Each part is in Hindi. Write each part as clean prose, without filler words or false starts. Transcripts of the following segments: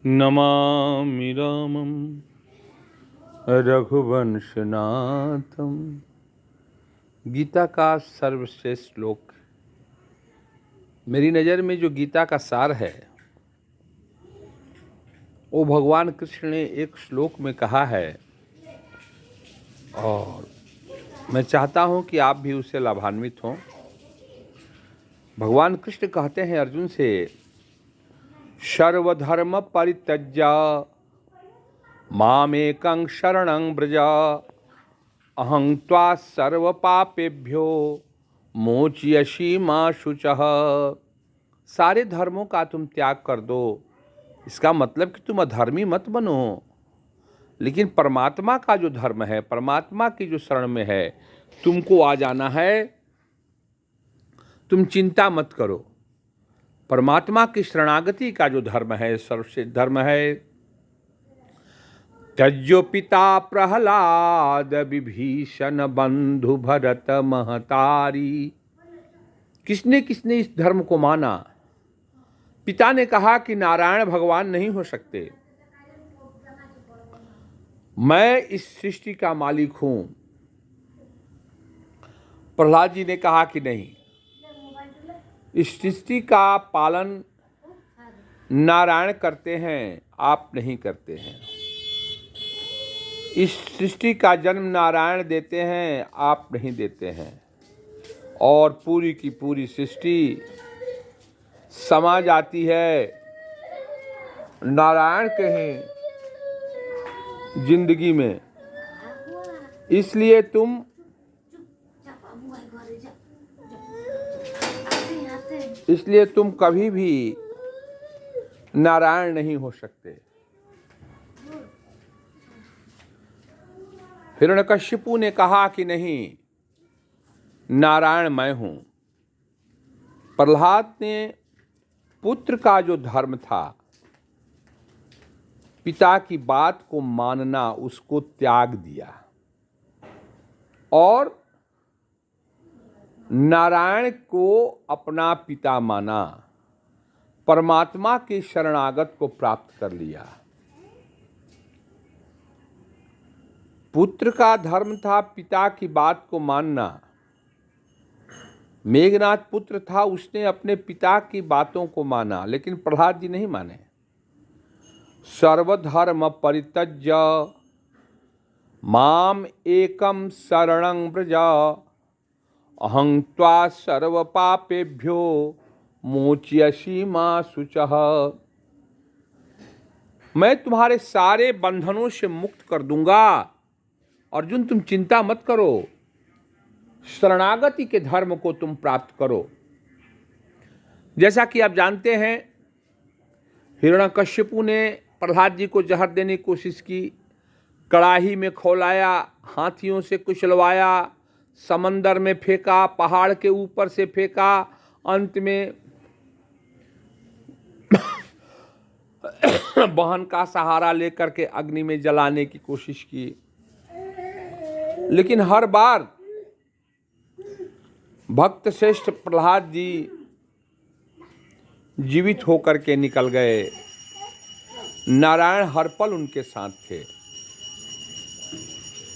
नमामि रामं रघुवंशनाथम। गीता का सर्वश्रेष्ठ श्लोक। मेरी नज़र में जो गीता का सार है वो भगवान कृष्ण ने एक श्लोक में कहा है और मैं चाहता हूँ कि आप भी उससे लाभान्वित हों। भगवान कृष्ण कहते हैं अर्जुन से, सर्वधर्म परित्यज्य मामेकं शरणं व्रज अहं त्वा सर्व पापेभ्यो मोचयसि मा शुचः। सारे धर्मों का तुम त्याग कर दो। इसका मतलब कि तुम अधर्मी मत बनो, लेकिन परमात्मा का जो धर्म है, परमात्मा की जो शरण में है, तुमको आ जाना है। तुम चिंता मत करो। परमात्मा की शरणागति का जो धर्म है, सर्वश्रेष्ठ धर्म है। त्यज्यो पिता प्रहलाद विभीषण बंधु भरत महतारी। किसने किसने इस धर्म को माना? पिता ने कहा कि नारायण भगवान नहीं हो सकते, मैं इस सृष्टि का मालिक हूं। प्रहलाद जी ने कहा कि नहीं, इस सृष्टि का पालन नारायण करते हैं, आप नहीं करते हैं। इस सृष्टि का जन्म नारायण देते हैं, आप नहीं देते हैं। और पूरी की पूरी सृष्टि समा जाती है नारायण के ही जिंदगी में। इसलिए तुम कभी भी नारायण नहीं हो सकते। हिरण्यकशिपु ने कहा कि नहीं, नारायण मैं हूं। प्रहलाद ने पुत्र का जो धर्म था, पिता की बात को मानना, उसको त्याग दिया और नारायण को अपना पिता माना, परमात्मा के शरणागत को प्राप्त कर लिया। पुत्र का धर्म था पिता की बात को मानना। मेघनाथ पुत्र था, उसने अपने पिता की बातों को माना, लेकिन प्रहलाद जी नहीं माने। सर्वधर्म परित्यज्य माम एकम शरणं व्रज अहं त्वा सर्व पापेभ्यो मोचयसि मा शुचः। मैं तुम्हारे सारे बंधनों से मुक्त कर दूंगा। अर्जुन, तुम चिंता मत करो, शरणागति के धर्म को तुम प्राप्त करो। जैसा कि आप जानते हैं, हिरण्यकशिपु ने प्रहलाद जी को जहर देने की कोशिश की, कड़ाही में खौलाया, हाथियों से कुचलवाया, समंदर में फेंका, पहाड़ के ऊपर से फेंका, अंत में बहन का सहारा लेकर के अग्नि में जलाने की कोशिश की। लेकिन हर बार भक्त श्रेष्ठ प्रहलाद जी जीवित होकर के निकल गए। नारायण हर पल उनके साथ थे।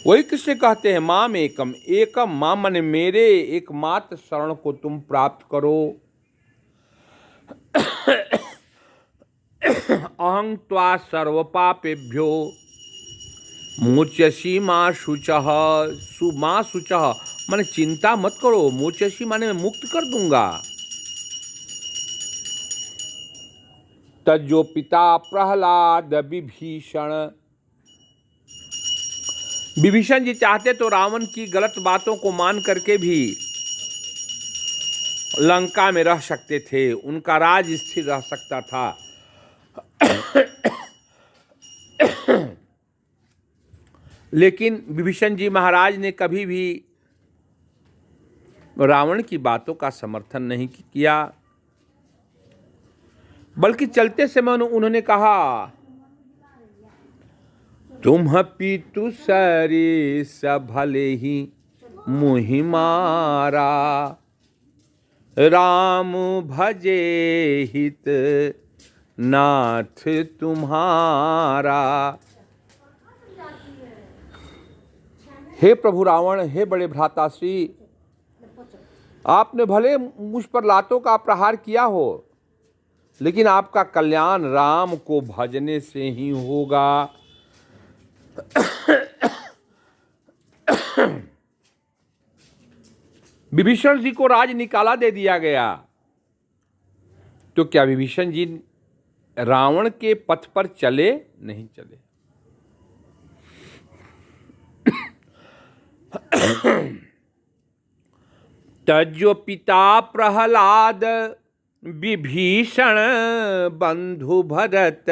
वही कृष्ण कहते हैं, माम एकम, एकम माम माने मेरे एकमात्र शरण को तुम प्राप्त करो। अहं त्वा सर्व पापेभ्यो मोचयसि मा शुचः। मा शुचः माने चिंता मत करो, मोचयसि माने मैं मुक्त कर दूंगा। तज्जो पिता प्रहलाद विभीषण। विभीषण जी चाहते तो रावण की गलत बातों को मान करके भी लंका में रह सकते थे, उनका राज स्थिर रह सकता था। लेकिन विभीषण जी महाराज ने कभी भी रावण की बातों का समर्थन नहीं किया, बल्कि चलते समय उन्होंने कहा, तुम पितु सरिस भले ही मुहि मारा, राम भजे हित नाथ तुम्हारा। हे प्रभु रावण, हे बड़े भ्राताश्री, आपने भले मुझ पर लातों का प्रहार किया हो, लेकिन आपका कल्याण राम को भजने से ही होगा। विभीषण जी को राज निकाला दे दिया गया, तो क्या विभीषण जी रावण के पथ पर चले? नहीं चले। तज्जो पिता प्रहलाद विभीषण बंधु भरत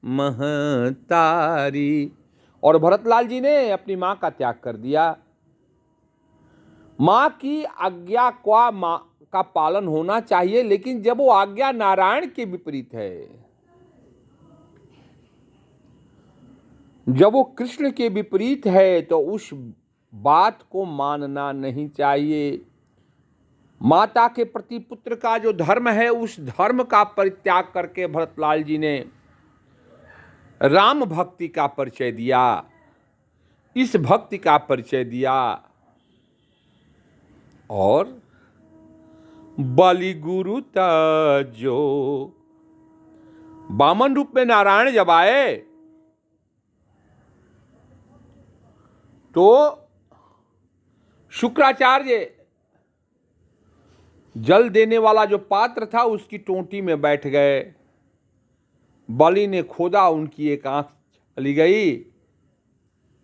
महतारी। और भरतलाल जी ने अपनी मां का त्याग कर दिया। मां की आज्ञा का पालन होना चाहिए, लेकिन जब वो आज्ञा नारायण के विपरीत है, जब वो कृष्ण के विपरीत है, तो उस बात को मानना नहीं चाहिए। माता के प्रति पुत्र का जो धर्म है, उस धर्म का परित्याग करके भरतलाल जी ने राम भक्ति का परिचय दिया, इस भक्ति का परिचय दिया। और बलि गुरु तजो, वामन रूप में नारायण जब आए तो शुक्राचार्य जल देने वाला जो पात्र था उसकी टोंटी में बैठ गए। बलि ने खोदा, उनकी एक आंख चली गई।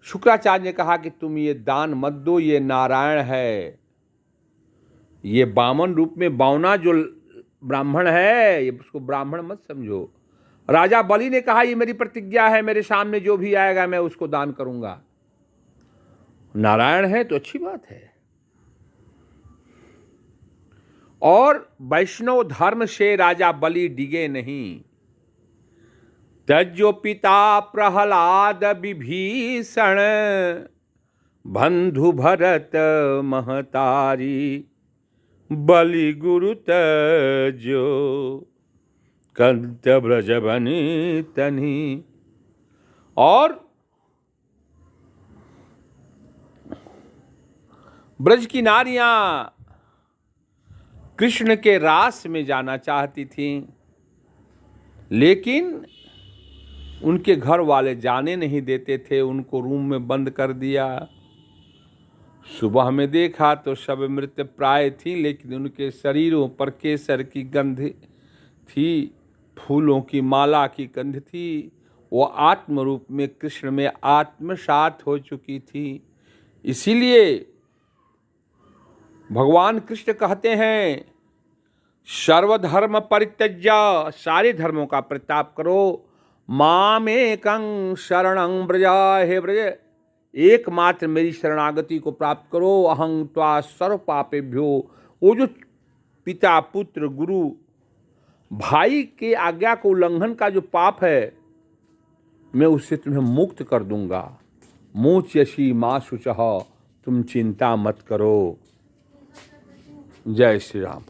शुक्राचार्य ने कहा कि तुम ये दान मत दो, ये नारायण है, ये वामन रूप में बावना जो ब्राह्मण है, ये उसको ब्राह्मण मत समझो। राजा बलि ने कहा ये मेरी प्रतिज्ञा है, मेरे सामने जो भी आएगा मैं उसको दान करूंगा। नारायण है तो अच्छी बात है। और वैष्णव धर्म से राजा बलि डिगे नहीं। तज्जो पिता प्रहलाद विभीषण बंधु भरत महतारी। बलि गुरु तजो कंत ब्रज बनी तनी। और ब्रज की नारियां कृष्ण के रास में जाना चाहती थीं, लेकिन उनके घर वाले जाने नहीं देते थे, उनको रूम में बंद कर दिया। सुबह में देखा तो सब मृत प्राय थी, लेकिन उनके शरीरों पर केसर की गंध थी, फूलों की माला की गंध थी। वो आत्म रूप में कृष्ण में आत्मसात हो चुकी थी। इसीलिए भगवान कृष्ण कहते हैं, सर्वधर्म परित्यज्य, सारे धर्मों का परित्याग करो, मामेकं शरणं व्रज, हे व्रज एकमात्र मेरी शरणागति को प्राप्त करो। अहं त्वा सर्व पापेभ्यो, वो जो पिता पुत्र गुरु भाई के आज्ञा को उल्लंघन का जो पाप है, मैं उससे तुम्हें मुक्त कर दूंगा। मोच्यसि मा शुचः, तुम चिंता मत करो। जय श्री राम।